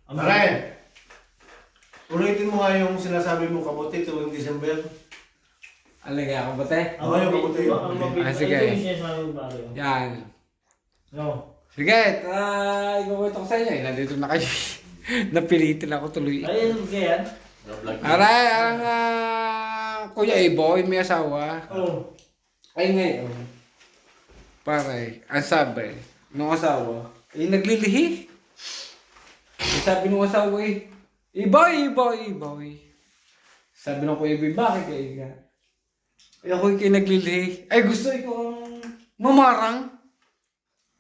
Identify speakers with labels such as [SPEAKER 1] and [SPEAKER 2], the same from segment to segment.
[SPEAKER 1] Pare, ulitin mo nga yung sinasabi mo kabuti tuwing December.
[SPEAKER 2] Alagay ako ba te?
[SPEAKER 1] Oo, yung kabuti.
[SPEAKER 2] Sige.
[SPEAKER 3] Ito yung sinasabi mo pare.
[SPEAKER 2] Yan.
[SPEAKER 3] No.
[SPEAKER 2] Sige, ikukwento ko sa inyo. Nandito na kayo. Napilitin ako tuloy.
[SPEAKER 3] Ay, ano ba yan?
[SPEAKER 2] Aray, ang Kuya Iboy, may asawa.
[SPEAKER 3] Oo.
[SPEAKER 2] Ay ngayon. Pare, ang sabi nung asawa, naglilihi. Ang sabi nung asawa Iboy. Sabi nung Kuya Iboy, bakit kayo nga? Ako kayo naglilihi. Ay gusto ko mamarang.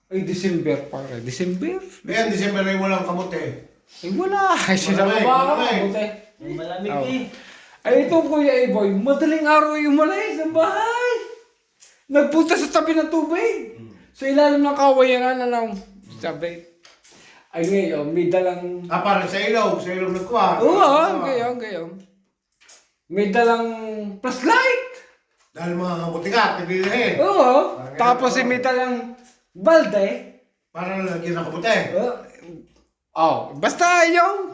[SPEAKER 2] Ay December pare, December?
[SPEAKER 1] Ngayon, December ay walang kabuti.
[SPEAKER 2] Ay wala. Ay sinama ba ako?
[SPEAKER 3] Yung malamig
[SPEAKER 2] Oh.
[SPEAKER 3] eh.
[SPEAKER 2] Ay ito Kuya Iboy, madaling araw yung umalis ng bahay. Nagpunta sa tabi ng tubig. Sa ilalim ng kawayan na sabi. Ay ngayon, may dalang...
[SPEAKER 1] Parang sa ilog nagkuha.
[SPEAKER 2] Oo, gayon. May dalang flashlight.
[SPEAKER 1] Dahil mga kabuti ka, naglilihin.
[SPEAKER 2] Oo. Tapos may dalang balde.
[SPEAKER 1] Para nalagyan ng kabuti.
[SPEAKER 2] Basta yung...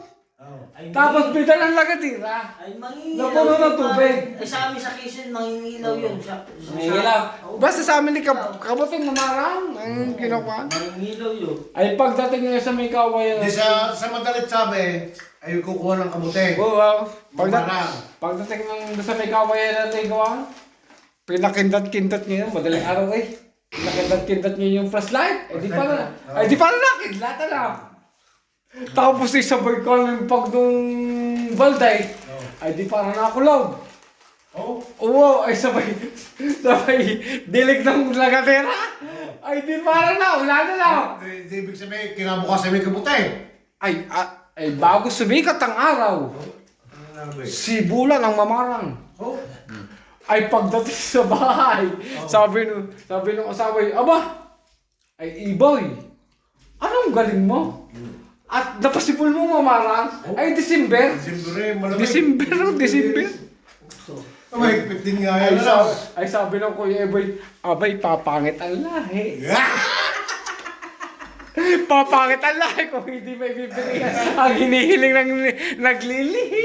[SPEAKER 3] Ay,
[SPEAKER 2] Tapos may dalang lagatira.
[SPEAKER 3] Ay, mangingilaw.
[SPEAKER 2] Napuno ng
[SPEAKER 3] yun,
[SPEAKER 2] tubig.
[SPEAKER 3] pare. Ay, sa amin sa Quezon, mangingilaw yun.
[SPEAKER 2] Mangingilaw. Basta sa amin ni kabuting namarang ang kinukuha.
[SPEAKER 3] Mangingilaw yun.
[SPEAKER 2] Ay pagdating nyo sa may kawayan.
[SPEAKER 1] Hindi sa madalit sabi, ay kukuha ng kabuti.
[SPEAKER 2] Oo.
[SPEAKER 1] Mamarang.
[SPEAKER 2] Pagdating ng sa may kawayan natin gawa, pinakindat-kindat nyo yun, madaling araw eh. Pinakindat-kindat nyo yung flashlight. Ay di pa na nakidlat na. Tapos isabay ko ng pag nung balday. Ay di pa na nakulaw. Oo, ay sabay dilig ng lagatera. Ay di pa na, wala na lang.
[SPEAKER 1] Ibig sabihin, kinabukasan may kabuti.
[SPEAKER 2] Ay bago sumikat ang araw. Si Bulan ang mamarang. Ay pagdating sa bahay, sabi nung asawa, aba, ay Iboy, anong galing mo? At napasipul mo mamarang? Ay December. December.
[SPEAKER 1] Mahigpit din nga yan. Ano?
[SPEAKER 2] Ay sabi ng Kuya Iboy, abay papangit ang lahi. Papangit ang lahi kung hindi may bibigyan ang hinihiling ng naglilihi.